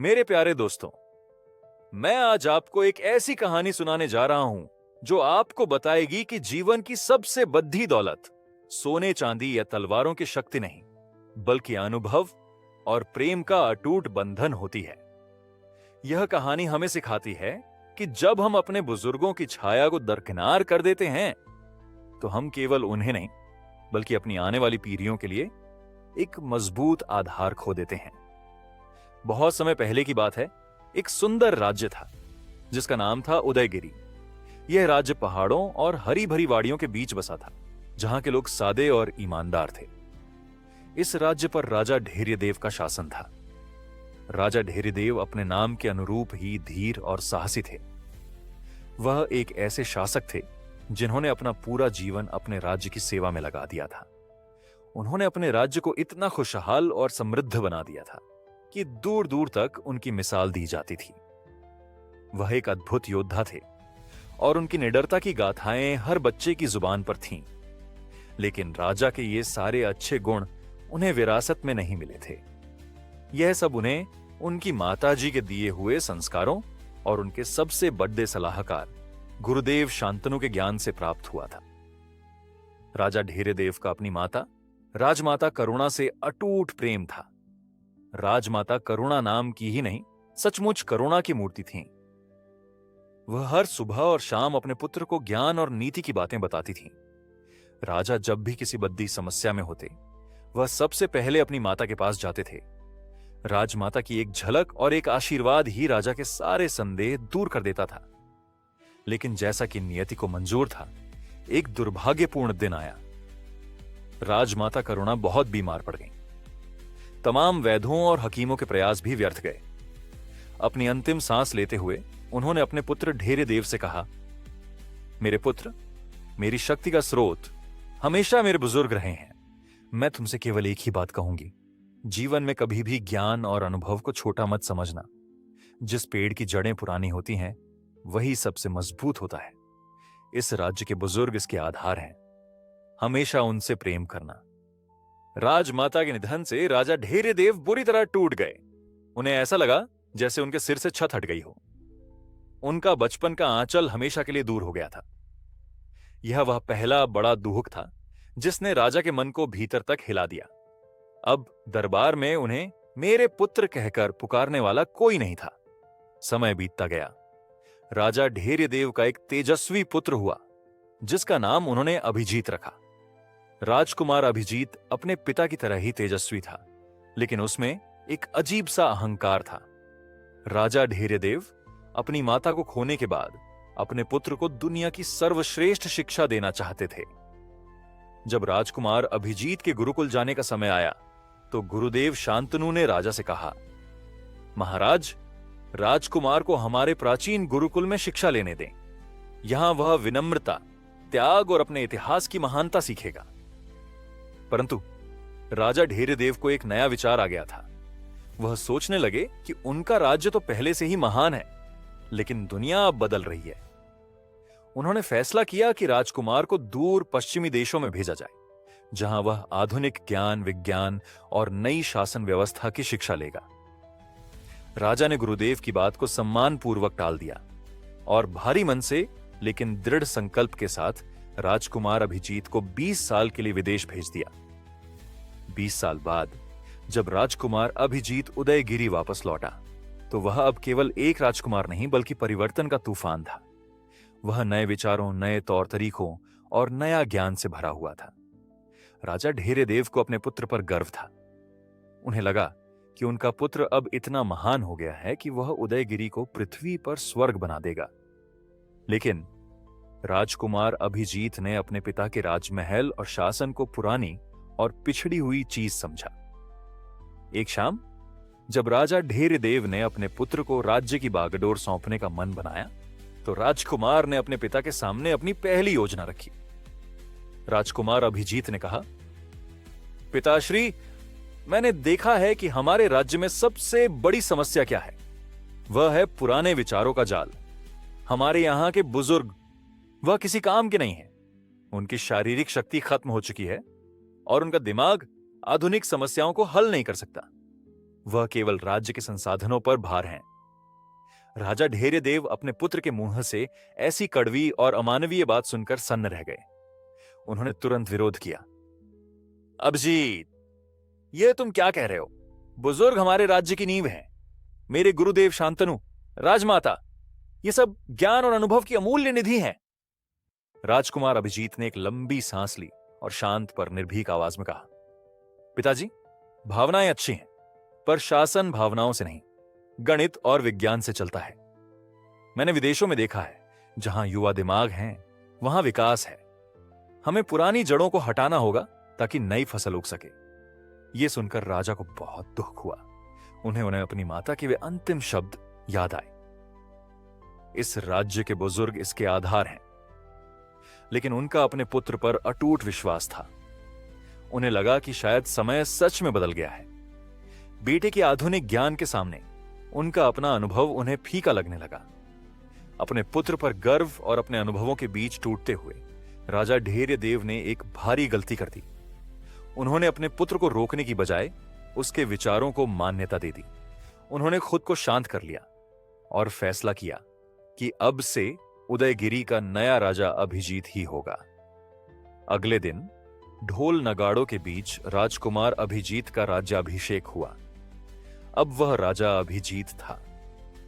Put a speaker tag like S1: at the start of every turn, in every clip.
S1: मेरे प्यारे दोस्तों, मैं आज आपको एक ऐसी कहानी सुनाने जा रहा हूं जो आपको बताएगी कि जीवन की सबसे बद्धी दौलत सोने चांदी या तलवारों की शक्ति नहीं, बल्कि अनुभव और प्रेम का अटूट बंधन होती है। यह कहानी हमें सिखाती है कि जब हम अपने बुजुर्गों की छाया को दरकिनार कर देते हैं, तो हम केवल उन्हें नहीं, बल्कि अपनी आने वाली पीढ़ियों के लिए एक मजबूत आधार खो देते हैं। बहुत समय पहले की बात है, एक सुंदर राज्य था जिसका नाम था उदयगिरी। यह राज्य पहाड़ों और हरी भरी वादियों के बीच बसा था, जहां के लोग सादे और ईमानदार थे। इस राज्य पर राजा धैर्यदेव का शासन था। राजा धैर्यदेव अपने नाम के अनुरूप ही धीर और साहसी थे। वह एक ऐसे शासक थे जिन्होंने अपना पूरा जीवन अपने राज्य की सेवा में लगा दिया था। उन्होंने अपने राज्य को इतना खुशहाल और समृद्ध बना दिया था कि दूर दूर तक उनकी मिसाल दी जाती थी। वह एक अद्भुत योद्धा थे और उनकी निडरता की गाथाएं हर बच्चे की जुबान पर थीं। लेकिन राजा के ये सारे अच्छे गुण उन्हें विरासत में नहीं मिले थे। यह सब उन्हें उनकी माताजी के दिए हुए संस्कारों और उनके सबसे बड़े सलाहकार गुरुदेव शांतनु के ज्ञान से प्राप्त हुआ था। राजा धैर्यदेव का अपनी माता राजमाता करुणा से अटूट प्रेम था। राजमाता करुणा नाम की ही नहीं, सचमुच करुणा की मूर्ति थीं। वह हर सुबह और शाम अपने पुत्र को ज्ञान और नीति की बातें बताती थीं। राजा जब भी किसी बद्दी समस्या में होते, वह सबसे पहले अपनी माता के पास जाते थे। राजमाता की एक झलक और एक आशीर्वाद ही राजा के सारे संदेह दूर कर देता था। लेकिन जैसा कि नियति को मंजूर था, एक दुर्भाग्यपूर्ण दिन आया। राजमाता करुणा बहुत बीमार पड़ गईं। तमाम वैद्यों और हकीमों के प्रयास भी व्यर्थ गए। अपनी अंतिम सांस लेते हुए उन्होंने अपने पुत्र धैर्यदेव से कहा, मेरे पुत्र, मेरी शक्ति का स्रोत हमेशा मेरे बुजुर्ग रहे हैं। मैं तुमसे केवल एक ही बात कहूंगी, जीवन में कभी भी ज्ञान और अनुभव को छोटा मत समझना। जिस पेड़ की जड़ें पुरानी होती हैं, वही सबसे मजबूत होता है। इस राज्य के बुजुर्ग इसके आधार हैं। हमेशा उनसे प्रेम करना। राजमाता के निधन से राजा धैर्यदेव बुरी तरह टूट गए। उन्हें ऐसा लगा जैसे उनके सिर से छत हट गई हो। उनका बचपन का आंचल हमेशा के लिए दूर हो गया था। यह वह पहला बड़ा दुख था जिसने राजा के मन को भीतर तक हिला दिया। अब दरबार में उन्हें मेरे पुत्र कहकर पुकारने वाला कोई नहीं था। समय बीतता गया। राजा धैर्यदेव का एक तेजस्वी पुत्र हुआ, जिसका नाम उन्होंने अभिजीत रखा। राजकुमार अभिजीत अपने पिता की तरह ही तेजस्वी था, लेकिन उसमें एक अजीब सा अहंकार था। राजा धैर्यदेव अपनी माता को खोने के बाद अपने पुत्र को दुनिया की सर्वश्रेष्ठ शिक्षा देना चाहते थे। जब राजकुमार अभिजीत के गुरुकुल जाने का समय आया, तो गुरुदेव शांतनु ने राजा से कहा, महाराज, राजकुमार को हमारे प्राचीन गुरुकुल में शिक्षा लेने दें। यहां वह विनम्रता, त्याग और अपने इतिहास की महानता सीखेगा। परंतु राजा धैर्यदेव को एक नया विचार आ गया था। वह सोचने लगे कि उनका राज्य तो पहले से ही महान है, लेकिन दुनिया अब बदल रही है। उन्होंने फैसला किया कि राजकुमार को दूर पश्चिमी देशों में भेजा जाए, जहां वह आधुनिक ज्ञान, विज्ञान और नई शासन व्यवस्था की शिक्षा लेगा। राजा ने गुरुदेव की बात को सम्मानपूर्वक टाल दिया और भारी मन से लेकिन दृढ़ संकल्प के साथ राजकुमार अभिजीत को 20 साल के लिए विदेश भेज दिया। 20 साल बाद जब राजकुमार अभिजीत उदयगिरी वापस लौटा, तो वह अब केवल एक राजकुमार नहीं, बल्कि परिवर्तन का तूफान था। वह नए विचारों, नए तौर तरीकों और नया ज्ञान से भरा हुआ था। राजा धैर्यदेव को अपने पुत्र पर गर्व था। उन्हें लगा कि उनका पुत्र अब इतना महान हो गया है कि वह उदयगिरी को पृथ्वी पर स्वर्ग बना देगा। लेकिन राजकुमार अभिजीत ने अपने पिता के राजमहल और शासन को पुरानी और पिछड़ी हुई चीज समझा। एक शाम जब राजा धैर्यदेव ने अपने पुत्र को राज्य की बागडोर सौंपने का मन बनाया, तो राजकुमार ने अपने पिता के सामने अपनी पहली योजना रखी। राजकुमार अभिजीत ने कहा, पिताश्री, मैंने देखा है कि हमारे राज्य में सबसे बड़ी समस्या क्या है। वह है पुराने विचारों का जाल। हमारे यहां के बुजुर्ग वह किसी काम के नहीं है। उनकी शारीरिक शक्ति खत्म हो चुकी है और उनका दिमाग आधुनिक समस्याओं को हल नहीं कर सकता। वह केवल राज्य के संसाधनों पर भार हैं। राजा धैर्यदेव अपने पुत्र के मुंह से ऐसी कड़वी और अमानवीय बात सुनकर सन्न रह गए। उन्होंने तुरंत विरोध किया। अभिजीत, यह तुम क्या कह रहे हो? बुजुर्ग हमारे राज्य की नींव हैं। मेरे गुरुदेव शांतनु, राजमाता, ये सब ज्ञान और अनुभव की अमूल्य निधि हैं। राजकुमार अभिजीत ने एक लंबी सांस ली और शांत पर निर्भीक आवाज में कहा, पिताजी, भावनाएं अच्छी हैं, पर शासन भावनाओं से नहीं, गणित और विज्ञान से चलता है। मैंने विदेशों में देखा है, जहां युवा दिमाग हैं, वहां विकास है। हमें पुरानी जड़ों को हटाना होगा ताकि नई फसल उग सके। यह सुनकर राजा को बहुत दुख हुआ। उन्हें अपनी माता के वे अंतिम शब्द याद आए। इस राज्य के बुजुर्ग इसके आधार हैं, लेकिन उनका अपने पुत्र पर अटूट विश्वास था। उन्हें लगा कि शायद समय सच में बदल गया है। बेटे के आधुनिक ज्ञान के सामने उनका अपना अनुभव उन्हें फीका लगने लगा। अपने पुत्र पर गर्व और अपने अनुभवों के बीच टूटते हुए राजा धैर्यदेव ने एक भारी गलती कर दी। उन्होंने अपने पुत्र को रोकने की बजाय उसके विचारों को मान्यता दे दी। उन्होंने खुद को शांत कर लिया और फैसला किया कि अब से उदयगिरी का नया राजा अभिजीत ही होगा। अगले दिन ढोल नगाड़ों के बीच राजकुमार अभिजीत का राज्याभिषेक हुआ। अब वह राजा अभिजीत था।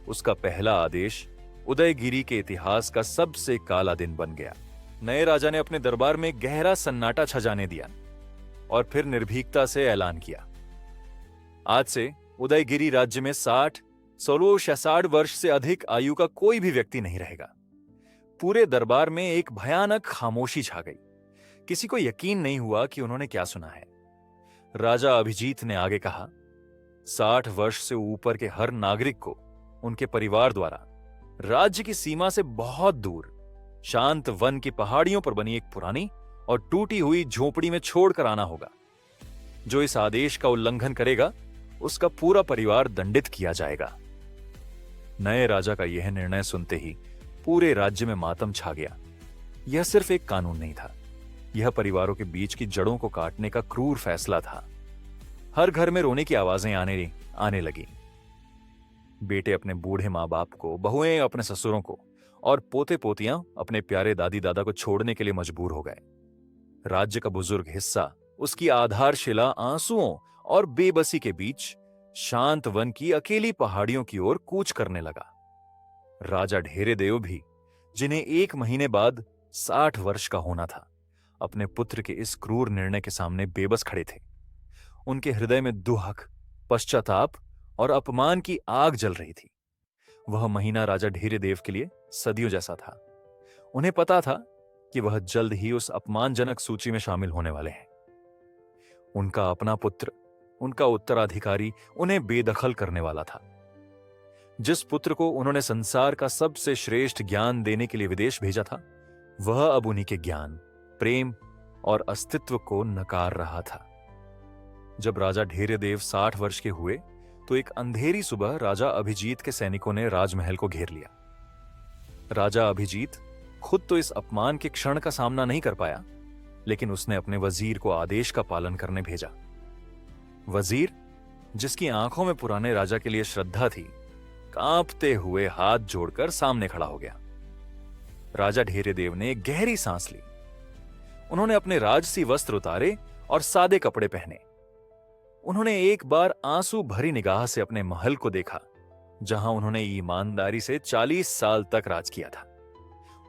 S1: उसका पहला आदेश उदयगिरी के इतिहास का सबसे काला दिन बन गया। नए राजा ने अपने दरबार में गहरा सन्नाटा छा जाने दिया और फिर निर्भीकता से ऐलान किया, आज से उदयगिरी राज्य में 60 वर्ष से अधिक आयु का कोई भी व्यक्ति नहीं रहेगा। पूरे दरबार में एक भयानक खामोशी छा गई। किसी को यकीन नहीं हुआ कि उन्होंने क्या सुना है। राजा अभिजीत ने आगे कहा, 60 वर्ष से ऊपर के हर नागरिक को उनके परिवार द्वारा राज्य की सीमा से बहुत दूर शांत वन की पहाड़ियों पर बनी एक पुरानी और टूटी हुई झोपड़ी में छोड़कर आना होगा। जो इस आदेश का उल्लंघन करेगा उसका पूरा परिवार दंडित किया जाएगा। नए राजा का यह निर्णय सुनते ही पूरे राज्य में मातम छा गया। यह सिर्फ एक कानून नहीं था, यह परिवारों के बीच की जड़ों को काटने का क्रूर फैसला था। हर घर में रोने की आवाजें आने लगी। बेटे अपने बूढ़े मां बाप को, बहुएं अपने ससुरों को और पोते पोतियां अपने प्यारे दादी दादा को छोड़ने के लिए मजबूर हो गए। राज्य का बुजुर्ग हिस्सा, उसकी आधारशिला आंसुओं और बेबसी के बीच शांत वन की अकेली पहाड़ियों की ओर कूच करने लगा। राजा धैर्यदेव भी, जिन्हें 1 महीने बाद 60 वर्ष का होना था, अपने पुत्र के इस क्रूर निर्णय के सामने बेबस खड़े थे। उनके हृदय में दुख, पश्चाताप और अपमान की आग जल रही थी। वह महीना राजा धैर्यदेव के लिए सदियों जैसा था। उन्हें पता था कि वह जल्द ही उस अपमानजनक सूची में शामिल होने वाले हैं। उनका अपना पुत्र, उनका उत्तराधिकारी उन्हें बेदखल करने वाला था। जिस पुत्र को उन्होंने संसार का सबसे श्रेष्ठ ज्ञान देने के लिए विदेश भेजा था, वह अब उन्हीं के ज्ञान, प्रेम और अस्तित्व को नकार रहा था। जब राजा धैर्यदेव 60 वर्ष के हुए तो एक अंधेरी सुबह राजा अभिजीत के सैनिकों ने राजमहल को घेर लिया। राजा अभिजीत खुद तो इस अपमान के क्षण का सामना नहीं कर पाया, लेकिन उसने अपने वजीर को आदेश का पालन करने भेजा। वजीर, जिसकी आंखों में पुराने राजा के लिए श्रद्धा थी, कांपते हुए हाथ जोड़कर सामने खड़ा हो गया। राजा धैर्यदेव ने गहरी सांस ली। उन्होंने अपने राजसी वस्त्र उतारे और सादे कपड़े पहने। उन्होंने एक बार आंसू भरी निगाह से अपने महल को देखा, जहां उन्होंने ईमानदारी से 40 साल तक राज किया था।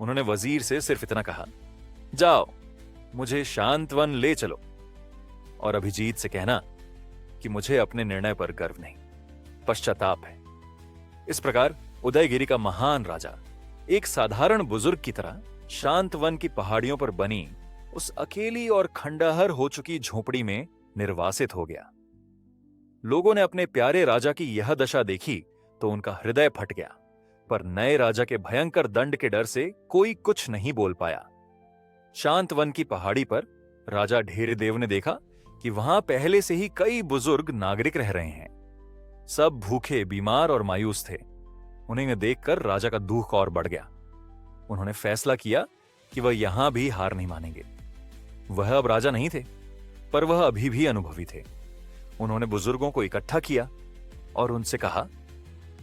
S1: उन्होंने वजीर से सिर्फ इतना कहा, जाओ, मुझे शांतवन ले चलो, और अभिजीत से कहना कि मुझे अपने निर्णय पर गर्व नहीं, पश्चाताप है। इस प्रकार उदयगिरी का महान राजा एक साधारण बुजुर्ग की तरह शांतवन की पहाड़ियों पर बनी उस अकेली और खंडहर हो चुकी झोपड़ी में निर्वासित हो गया। लोगों ने अपने प्यारे राजा की यह दशा देखी तो उनका हृदय फट गया, पर नए राजा के भयंकर दंड के डर से कोई कुछ नहीं बोल पाया। शांतवन की पहाड़ी पर राजा धैर्यदेव ने देखा कि वहां पहले से ही कई बुजुर्ग नागरिक रह रहे हैं। सब भूखे, बीमार और मायूस थे। उन्हें देखकर राजा का दुख और बढ़ गया। उन्होंने फैसला किया कि वह यहां भी हार नहीं मानेंगे। वह अब राजा नहीं थे, पर वह अभी भी अनुभवी थे। उन्होंने बुजुर्गों को इकट्ठा किया और उनसे कहा,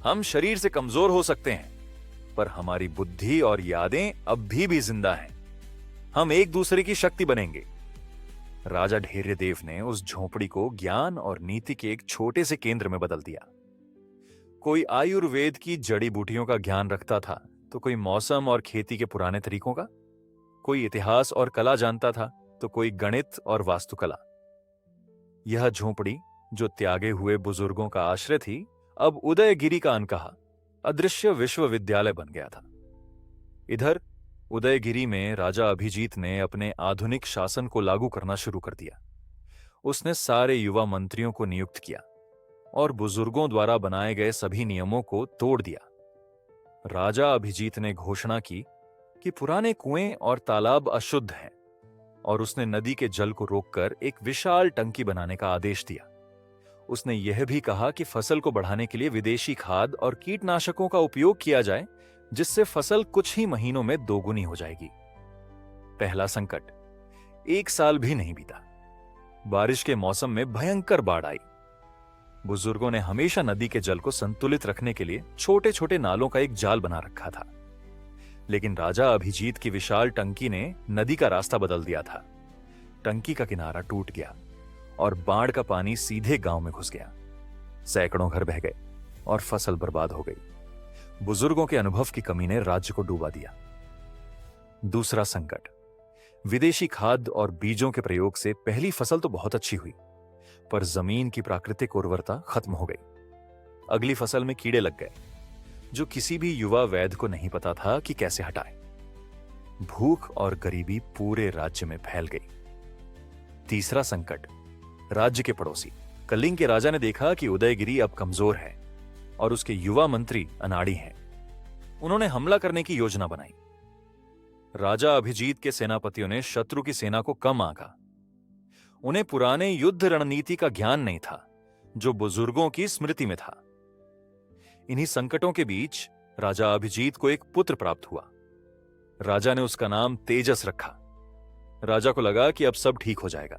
S1: हम शरीर से कमजोर हो सकते हैं, पर हमारी बुद्धि और यादें अब भी जिंदा हैं। हम एक दूसरे की शक्ति बनेंगे। राजा धैर्यदेव ने उस झोपड़ी को ज्ञान और नीति के एक छोटे से केंद्र में बदल दिया। कोई आयुर्वेद की जड़ी बूटियों का ज्ञान रखता था, तो कोई मौसम और खेती के पुराने तरीकों का, कोई इतिहास और कला जानता था, तो कोई गणित और वास्तुकला। यह झोपड़ी, जो त्यागे हुए बुजुर्गों का आश्रय थी, अब उदयगिरी का अनकहा अदृश्य विश्वविद्यालय बन गया था। इधर उदयगिरी में राजा अभिजीत ने अपने आधुनिक शासन को लागू करना शुरू कर दिया। उसने सारे युवा मंत्रियों को नियुक्त किया और बुजुर्गों द्वारा बनाए गए सभी नियमों को तोड़ दिया। राजा अभिजीत ने घोषणा की कि पुराने कुएं और तालाब अशुद्ध हैं, और उसने नदी के जल को रोककर एक विशाल टंकी बनाने का आदेश दिया। उसने यह भी कहा कि फसल को बढ़ाने के लिए विदेशी खाद और कीटनाशकों का उपयोग किया जाए, जिससे फसल कुछ ही महीनों में दोगुनी हो जाएगी। पहला संकट 1 साल भी नहीं बीता। बारिश के मौसम में भयंकर बाढ़ आई। बुजुर्गों ने हमेशा नदी के जल को संतुलित रखने के लिए छोटे छोटे नालों का एक जाल बना रखा था, लेकिन राजा अभिजीत की विशाल टंकी ने नदी का रास्ता बदल दिया था। टंकी का किनारा टूट गया और बाढ़ का पानी सीधे गांव में घुस गया। सैकड़ों घर बह गए और फसल बर्बाद हो गई। बुजुर्गों के अनुभव की कमी ने राज्य को डूबा दिया। दूसरा संकट, विदेशी खाद और बीजों के प्रयोग से पहली फसल तो बहुत अच्छी हुई, पर जमीन की प्राकृतिक उर्वरता खत्म हो गई। अगली फसल में कीड़े लग गए, जो किसी भी युवा वैद्य को नहीं पता था कि कैसे हटाए। भूख और गरीबी पूरे राज्य में फैल गई। तीसरा संकट, राज्य के पड़ोसी कलिंग के राजा ने देखा कि उदयगिरी अब कमजोर है और उसके युवा मंत्री अनाड़ी हैं। उन्होंने हमला करने की योजना बनाई। राजा अभिजीत के सेनापतियों ने शत्रु की सेना को कम आंका। उन्हें पुराने युद्ध रणनीति का ज्ञान नहीं था, जो बुजुर्गों की स्मृति में था। इन्हीं संकटों के बीच राजा अभिजीत को एक पुत्र प्राप्त हुआ। राजा ने उसका नाम तेजस रखा। राजा को लगा कि अब सब ठीक हो जाएगा,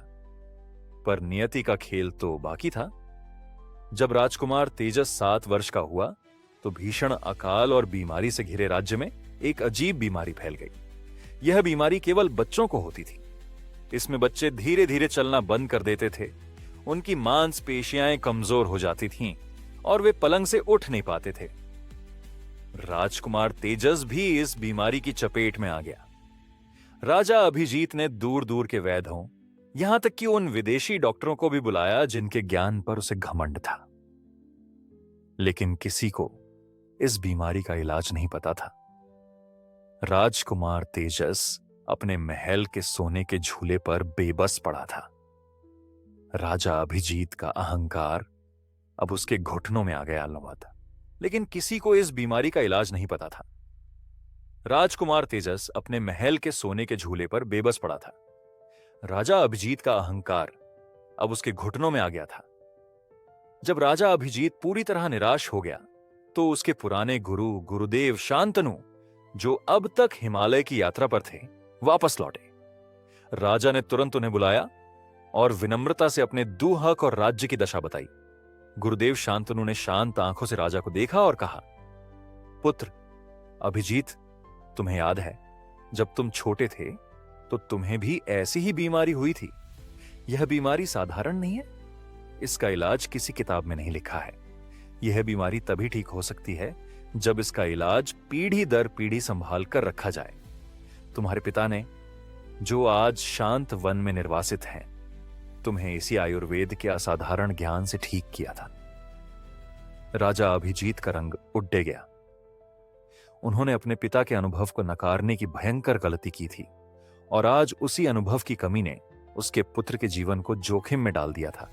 S1: पर नियति का खेल तो बाकी था। जब राजकुमार तेजस 7 वर्ष का हुआ, तो भीषण अकाल और बीमारी से घिरे राज्य में एक अजीब बीमारी फैल गई। यह बीमारी केवल बच्चों को होती थी। इसमें बच्चे धीरे धीरे चलना बंद कर देते थे, उनकी मांसपेशियां कमजोर हो जाती थीं और वे पलंग से उठ नहीं पाते थे। राजकुमार तेजस भी इस बीमारी की चपेट में आ गया। राजा अभिजीत ने दूर दूर के वैद्यों, यहां तक कि उन विदेशी डॉक्टरों को भी बुलाया जिनके ज्ञान पर उसे घमंड था, लेकिन किसी को इस बीमारी का इलाज नहीं पता था। राजकुमार तेजस अपने महल के सोने के झूले पर बेबस पड़ा था। राजा अभिजीत का अहंकार अब उसके घुटनों में आ गया था, लेकिन किसी को इस बीमारी का इलाज नहीं पता था। राजकुमार तेजस अपने महल के सोने के झूले पर बेबस पड़ा था। राजा अभिजीत का अहंकार अब उसके घुटनों में आ गया था। जब राजा अभिजीत पूरी तरह निराश हो गया, तो उसके पुराने गुरु गुरुदेव शांतनु, जो अब तक हिमालय की यात्रा पर थे, वापस लौटे। राजा ने तुरंत उन्हें बुलाया और विनम्रता से अपने दुहक और राज्य की दशा बताई। गुरुदेव शांतनु ने शांत आंखों से राजा को देखा और कहा, पुत्र अभिजीत, तुम्हें याद है जब तुम छोटे थे तो तुम्हें भी ऐसी ही बीमारी हुई थी। यह बीमारी साधारण नहीं है। इसका इलाज किसी किताब में नहीं लिखा है। यह बीमारी तभी ठीक हो सकती है जब इसका इलाज पीढ़ी दर पीढ़ी संभाल कर रखा जाए। तुम्हारे पिता ने, जो आज शांत वन में निर्वासित हैं, तुम्हें इसी आयुर्वेद के असाधारण ज्ञान से ठीक किया था। राजा अभिजीत का रंग उड्डे गया। उन्होंने अपने पिता के अनुभव को नकारने की भयंकर गलती की थी, और आज उसी अनुभव की कमी ने उसके पुत्र के जीवन को जोखिम में डाल दिया था।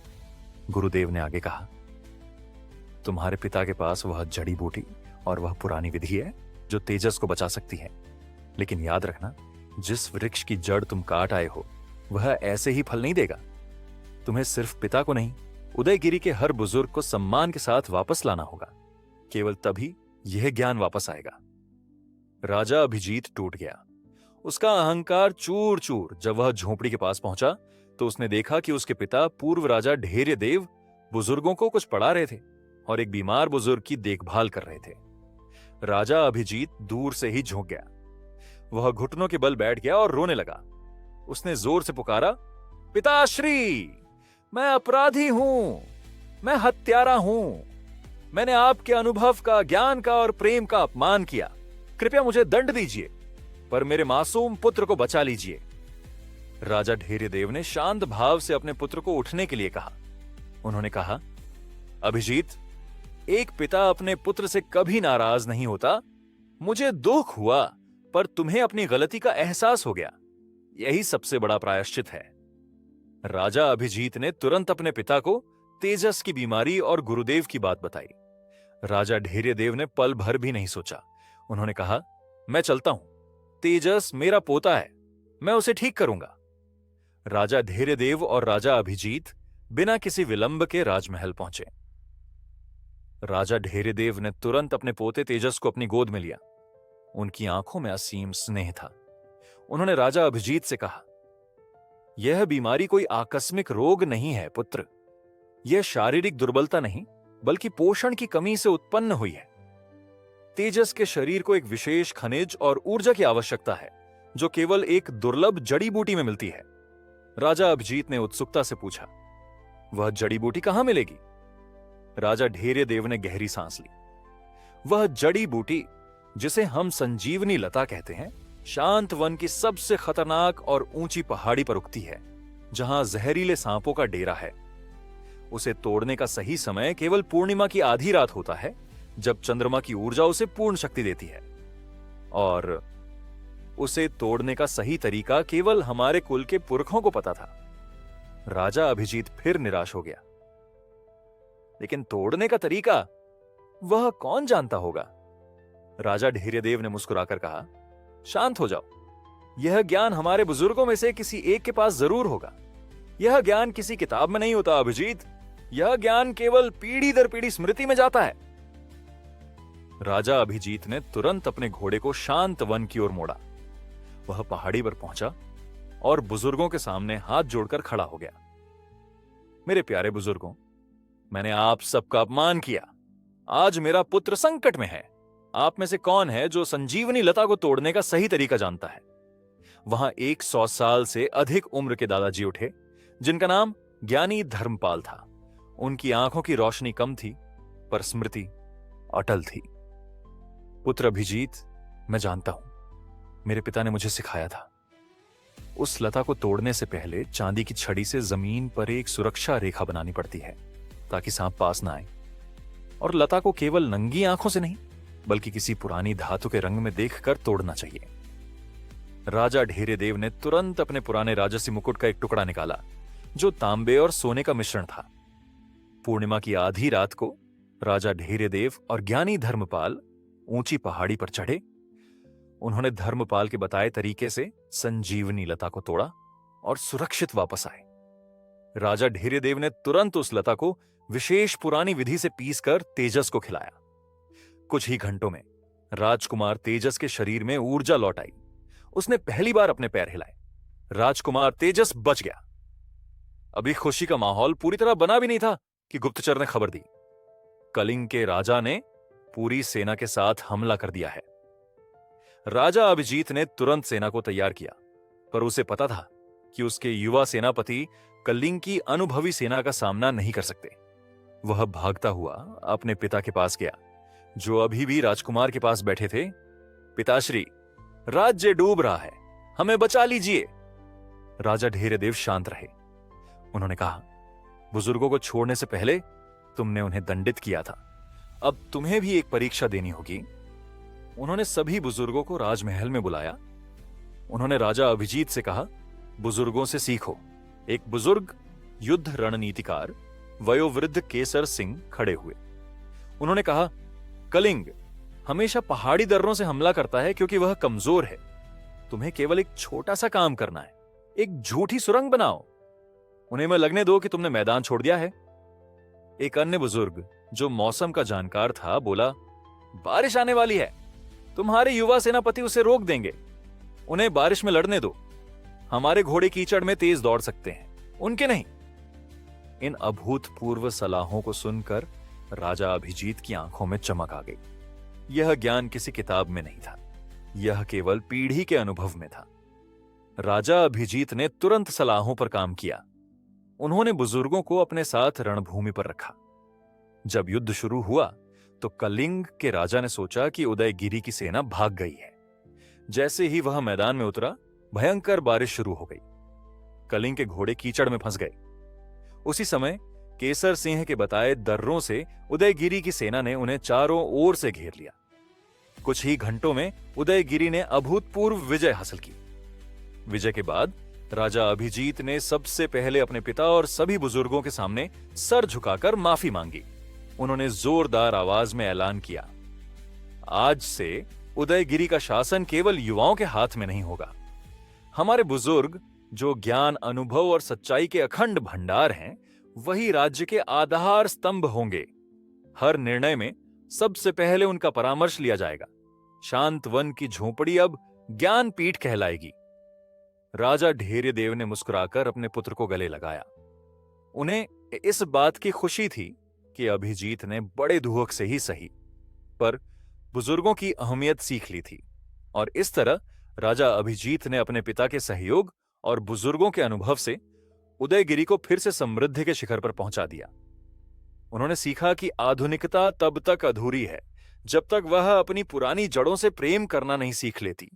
S1: गुरुदेव ने आगे कहा, तुम्हारे पिता के पास वह जड़ी बूटी और वह पुरानी विधि है जो तेजस को बचा सकती है, लेकिन याद रखना, जिस वृक्ष की जड़ तुम काट आए हो वह ऐसे ही फल नहीं देगा। तुम्हें सिर्फ पिता को नहीं, उदयगिरी के हर बुजुर्ग को सम्मान के साथ वापस लाना होगा। केवल तभी यह ज्ञान वापस आएगा। राजा अभिजीत टूट गया। उसका अहंकार चूर चूर। जब वह झोपड़ी के पास पहुंचा तो उसने देखा कि उसके पिता पूर्व राजा धैर्यदेव बुजुर्गों को कुछ पढ़ा रहे थे। और एक बीमार बुजुर्ग की देखभाल कर रहे थे। राजा अभिजीत दूर से ही झोंक गया। वह घुटनों के बल बैठ गया और रोने लगा। उसने जोर से पुकारा, पिताश्री, मैं अपराधी हूं, मैं हत्यारा हूं। मैंने आपके अनुभव का, ज्ञान का और प्रेम का अपमान किया। कृपया मुझे दंड दीजिए, पर मेरे मासूम पुत्र को बचा लीजिए। राजा धैर्यदेव ने शांत भाव से अपने पुत्र को उठने के लिए कहा। उन्होंने कहा, अभिजीत, एक पिता अपने पुत्र से कभी नाराज नहीं होता। मुझे दुख हुआ, पर तुम्हें अपनी गलती का एहसास हो गया। यही सबसे बड़ा प्रायश्चित है। राजा अभिजीत ने तुरंत अपने पिता को तेजस की बीमारी और गुरुदेव की बात बताई। राजा धैर्यदेव ने पल भर भी नहीं सोचा। उन्होंने कहा, मैं चलता हूं। तेजस मेरा पोता है, मैं उसे ठीक करूंगा। राजा धैर्यदेव और राजा अभिजीत बिना किसी विलंब के राजमहल पहुंचे। राजा धैर्यदेव ने तुरंत अपने पोते तेजस को अपनी गोद में लिया। उनकी आंखों में असीम स्नेह था। उन्होंने राजा अभिजीत से कहा, यह बीमारी कोई आकस्मिक रोग नहीं है पुत्र। यह शारीरिक दुर्बलता नहीं, बल्कि पोषण की कमी से उत्पन्न हुई है। तेजस के शरीर को एक विशेष खनिज और ऊर्जा की आवश्यकता है, जो केवल एक दुर्लभ जड़ी बूटी में मिलती है। राजा अभिजीत ने उत्सुकता से पूछा, वह जड़ी बूटी कहां मिलेगी? राजा धैर्यदेव ने गहरी सांस ली। वह जड़ी बूटी, जिसे हम संजीवनी लता कहते हैं, शांत वन की सबसे खतरनाक और ऊंची पहाड़ी पर उगती है, जहां जहरीले सांपों का डेरा है। उसे तोड़ने का सही समय केवल पूर्णिमा की आधी रात होता है, जब चंद्रमा की ऊर्जा उसे पूर्ण शक्ति देती है। और उसे तोड़ने का सही तरीका केवल हमारे कुल के पुरखों को पता था। राजा अभिजीत फिर निराश हो गया। लेकिन तोड़ने का तरीका वह कौन जानता होगा? राजा धैर्यदेव ने मुस्कुराकर कहा, शांत हो जाओ। यह ज्ञान हमारे बुजुर्गों में से किसी एक के पास जरूर होगा। यह ज्ञान किसी किताब में नहीं होता अभिजीत। यह ज्ञान केवल पीढ़ी दर पीढ़ी स्मृति में जाता है। राजा अभिजीत ने तुरंत अपने घोड़े को शांत वन की ओर मोड़ा। वह पहाड़ी पर पहुंचा और बुजुर्गों के सामने हाथ जोड़कर खड़ा हो गया। मेरे प्यारे बुजुर्गों, मैंने आप सबका अपमान किया। आज मेरा पुत्र संकट में है। आप में से कौन है जो संजीवनी लता को तोड़ने का सही तरीका जानता है? वहां 100 साल से अधिक उम्र के दादाजी उठे, जिनका नाम ज्ञानी धर्मपाल था। उनकी आंखों की रोशनी कम थी, पर स्मृति अटल थी। पुत्र अभिजीत, मैं जानता हूं, मेरे पिता ने मुझे सिखाया था। उस लता को तोड़ने से पहले चांदी की छड़ी से जमीन पर एक सुरक्षा रेखा बनानी पड़ती है, ताकि सांप पास ना आए। और लता को केवल नंगी आंखों से नहीं, बल्कि किसी पुरानी धातु के रंग में देखकर तोड़ना चाहिए। राजा धैर्यदेव ने तुरंत अपने पुराने राजसी मुकुट का एक टुकड़ा निकाला, जो तांबे और सोने का मिश्रण था। पूर्णिमा की आधी रात को राजा धैर्यदेव और ज्ञानी धर्मपाल ऊंची पहाड़ी पर चढ़े। उन्होंने धर्मपाल के बताए तरीके से संजीवनी लता को तोड़ा और सुरक्षित वापस आए। राजा धैर्यदेव ने तुरंत उस लता को विशेष पुरानी विधि से पीसकर तेजस को खिलाया। कुछ ही घंटों में राजकुमार तेजस के शरीर में ऊर्जा लौट आई। उसने पहली बार अपने पैर हिलाए। राजकुमार तेजस बच गया। अभी खुशी का माहौल पूरी तरह बना भी नहीं था कि गुप्तचर ने खबर दी, कलिंग के राजा ने पूरी सेना के साथ हमला कर दिया है। राजा अभिजीत ने तुरंत सेना को तैयार किया, पर उसे पता था कि उसके युवा सेनापति कलिंग की अनुभवी सेना का सामना नहीं कर सकते। वह भागता हुआ अपने पिता के पास गया, जो अभी भी राजकुमार के पास बैठे थे। पिताश्री, राज्य डूब रहा है, हमें बचा लीजिए। राजा धैर्यदेव शांत रहे। उन्होंने कहा, बुजुर्गों को छोड़ने से पहले तुमने उन्हें दंडित किया था, अब तुम्हें भी एक परीक्षा देनी होगी। उन्होंने सभी बुजुर्गों को राजमहल में बुलाया। उन्होंने राजा अभिजीत से कहा, बुजुर्गों से सीखो। एक बुजुर्ग युद्ध रणनीतिकार वयोवृद्ध केसर सिंह खड़े हुए। उन्होंने कहा, कलिंग हमेशा पहाड़ी दर्रों से हमला करता है क्योंकि वह कमजोर है। तुम्हें केवल एक छोटा सा काम करना है, एक झूठी सुरंग बनाओ। उन्हें मैं लगने दो कि तुमने मैदान छोड़ दिया है। एक अन्य बुजुर्ग जो मौसम का जानकार था बोला, बारिश आने वाली है, तुम्हारे युवा सेनापति उसे रोक देंगे। उन्हें बारिश में लड़ने दो। हमारे घोड़े कीचड़ में तेज दौड़ सकते हैं, उनके नहीं। इन अभूतपूर्व सलाहों को सुनकर राजा अभिजीत की आंखों में चमक आ गई। यह ज्ञान किसी किताब में नहीं था, यह केवल पीढ़ी के अनुभव में था। राजा अभिजीत ने तुरंत सलाहों पर काम किया। उन्होंने बुजुर्गों को अपने साथ रणभूमि पर रखा। जब युद्ध शुरू हुआ तो कलिंग के राजा ने सोचा कि उदयगिरी की सेना भाग गई है। जैसे ही वह मैदान में उतरा, भयंकर बारिश शुरू हो गई। कलिंग के घोड़े कीचड़ में फंस गए। उसी समय केसर सिंह के बताए दर्रों से उदयगिरी की सेना ने उन्हें चारों ओर से घेर लिया। कुछ ही घंटों में उदयगिरी ने अभूतपूर्व विजय हासिल की। विजय के बाद राजा अभिजीत ने सबसे पहले अपने पिता और सभी बुजुर्गों के सामने सर झुकाकर माफी मांगी। उन्होंने जोरदार आवाज में ऐलान किया, आज से उदयगिरी का शासन केवल युवाओं के हाथ में नहीं होगा। हमारे बुजुर्ग, जो ज्ञान, अनुभव और सच्चाई के अखंड भंडार हैं, वही राज्य के आधार स्तंभ होंगे। हर निर्णय में सबसे पहले उनका परामर्श लिया जाएगा। शांत वन की झोपड़ी अब ज्ञान पीठ कहलाएगी। राजा ढेर्यदेव ने मुस्कुराकर अपने पुत्र को गले लगाया। उन्हें इस बात की खुशी थी कि अभिजीत ने बड़े दुहक से ही सही, पर बुजुर्गों की अहमियत सीख ली थी। और इस तरह राजा अभिजीत ने अपने पिता के सहयोग और बुजुर्गों के अनुभव से उदयगिरी को फिर से समृद्धि के शिखर पर पहुंचा दिया। उन्होंने सीखा कि आधुनिकता तब तक अधूरी है जब तक वह अपनी पुरानी जड़ों से प्रेम करना नहीं सीख लेती।